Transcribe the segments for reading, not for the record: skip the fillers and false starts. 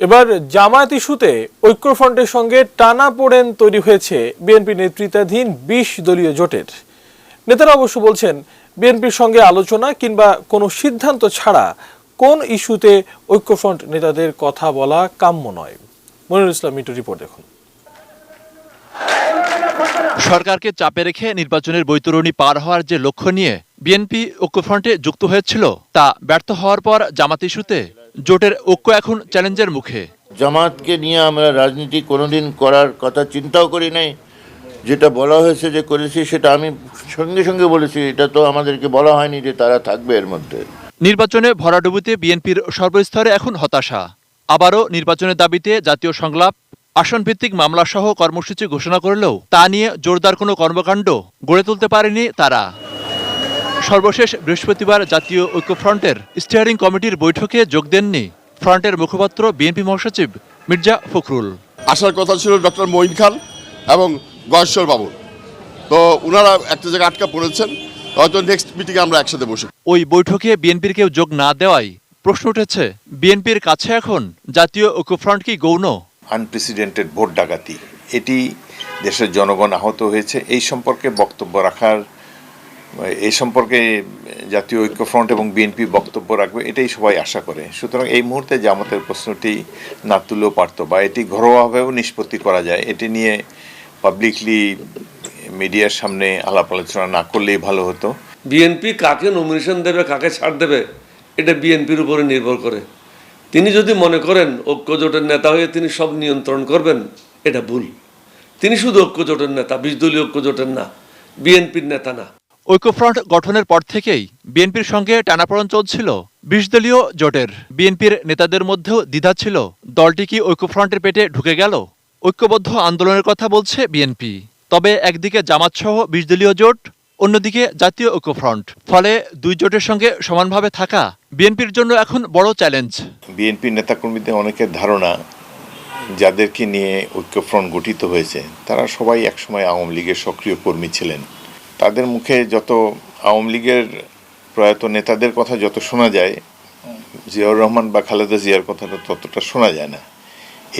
এবার জামায়াত ইস্যুতে ঐক্যফ্রন্টের সঙ্গে টানাপোড়েন তৈরি হয়েছে বিএনপি নেতৃত্বাধীন ২০ দলীয় জোটের। নেতারা অবশ্য বলছেন, বিএনপির সঙ্গে আলোচনা কিংবা কোনো সিদ্ধান্ত ছাড়া কোন ইস্যুতে ঐক্যফ্রন্ট নেতাদের কথা বলা কাম্য নয়। মনিরুল ইসলাম মিন্টুর রিপোর্ট দেখুন। সরকারকে চাপে রেখে নির্বাচনের বৈতরণী পার হওয়ার যে লক্ষ্য নিয়ে বিএনপি ঐক্যফ্রন্টে যুক্ত হয়েছিল, তা ব্যর্থ হওয়ার পর জামাত ইস্যুতে জোটের ঐক্য এখন চ্যালেঞ্জের মুখে। জামাতকে নিয়ে আমরা রাজনীতি কোনোদিন করার কথা চিন্তাও করি নাই। যেটা বলা হয়েছে যে করেছি, সেটা আমি সঙ্গে সঙ্গে বলেছি। এটা তো আমাদেরকে বলা হয়নি যে তারা থাকবে এর মধ্যে। নির্বাচনে ভরাডুবিতে বিএনপির সর্বস্তরে এখন হতাশা। আবারও নির্বাচনের দাবিতে জাতীয় সংলাপ, আসনভিত্তিক মামলাসহ কর্মসূচি ঘোষণা করলেও তা নিয়ে জোরদার কোনো কর্মকাণ্ড গড়ে তুলতে পারেনি তারা। সর্বশেষ বৃহস্পতিবার জাতীয় ঐক্যফ্রন্টের স্টিয়ারিং কমিটির বৈঠকে যোগ দেননি ফ্রন্টের মুখপাত্র বিএনপি মহাসচিব মির্জা ফখরুল। আসার কথা ছিল ডক্টর মঈন খান এবং গয়েশ্বর বাবু, তো ওনারা একটা জায়গায় আটকা পড়েছেন। হয়তো নেক্সট মিটিংয়ে আমরা একসাথে বসে। ওই বৈঠকে বিএনপির কেউ যোগ না দেওয়ায় প্রশ্ন উঠেছে, বিএনপির কাছে এখন জাতীয় ঐক্যফ্রন্ট কি গৌণ? আনপ্রেসিডেন্টেড ভোট ডাকাতি, এটি দেশের জনগণ আহত হয়েছে। এই সম্পর্কে বক্তব্য রাখার, এই সম্পর্কে জাতীয় ঐক্যফ্রন্ট এবং বিএনপি বক্তব্য রাখবে, এটাই সবাই আশা করে। সুতরাং এই মুহূর্তে জামাতের প্রশ্নটি না তুলেও পারত, বা এটি ঘরোয়াভাবেও নিষ্পত্তি করা যায়। এটি নিয়ে পাবলিকলি মিডিয়ার সামনে আলাপ আলোচনা না করলেই ভালো হতো। বিএনপি কাকে নমিনেশন দেবে, কাকে ছাড় দেবে, এটা বিএনপির উপরে নির্ভর করে। তিনি যদি মনে করেন ঐক্যজোটের নেতা হয়ে তিনি সব নিয়ন্ত্রণ করবেন, এটা ভুল। তিনি শুধু ঐক্যজোটের নেতা, ২০ দলীয় ঐক্যজোটের না, বিএনপির নেতা না। ঐক্যফ্রন্ট গঠনের পর থেকেই বিএনপির সঙ্গে টানাপোড়েন চলছিল ২০ দলীয় জোটের। বিএনপির নেতাদের মধ্যেও দ্বিধা ছিল, দলটি কি ঐক্যফ্রন্টের পেটে ঢুকে গেল? ঐক্যবদ্ধ আন্দোলনের কথা বলছে বিএনপি, তবে একদিকে জামাত সহ ২০ দলীয় জোট, অন্যদিকে জাতীয় ঐক্যফ্রন্ট। ফলে দুই জোটের সঙ্গে সমানভাবে থাকা বিএনপির জন্য এখন বড় চ্যালেঞ্জ। বিএনপির নেতাকর্মীদের অনেকের ধারণা, যাদেরকে নিয়ে ঐক্যফ্রন্ট গঠিত হয়েছে তারা সবাই একসময় আওয়ামী লীগের সক্রিয় কর্মী ছিলেন। তাদের মুখে যত আওয়ামী লীগের প্রয়াত নেতাদের কথা যত শোনা যায়, জিয়াউর রহমান বা খালেদা জিয়ার কথাটা ততটা শোনা যায় না।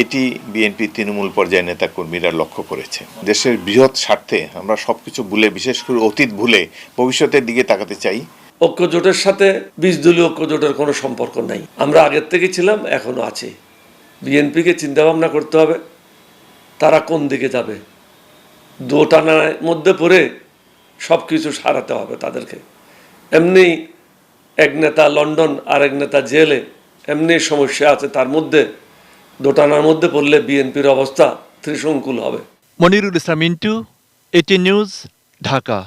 এটি বিএনপি তৃণমূল পর্যায়ে নেতাকর্মীরা লক্ষ্য করেছে। দেশের বৃহৎ স্বার্থে আমরা সবকিছু ভুলে, বিশেষ করে অতীত ভুলে ভবিষ্যতের দিকে তাকাতে চাই। ঐক্যজোটের সাথে ২০ দলীয় ঐক্যজোটের কোনো সম্পর্ক নাই। আমরা আগের থেকে ছিলাম, এখনো আছি। বিএনপিকে চিন্তাভাবনা করতে হবে তারা কোন দিকে যাবে। দোটানার মধ্যে পড়ে সব কিছু সারাতে হবে তাদেরকে। এমনি এক নেতা লন্ডন, আরেক নেতা জেলে, এমনি সমস্যা আছে। তার মধ্যে দোটানার মধ্যে পড়লে বিএনপির অবস্থা ত্রিশঙ্কুল হবে। মনিরুল ইসলাম মিন্টু, এটি নিউজ, ঢাকা।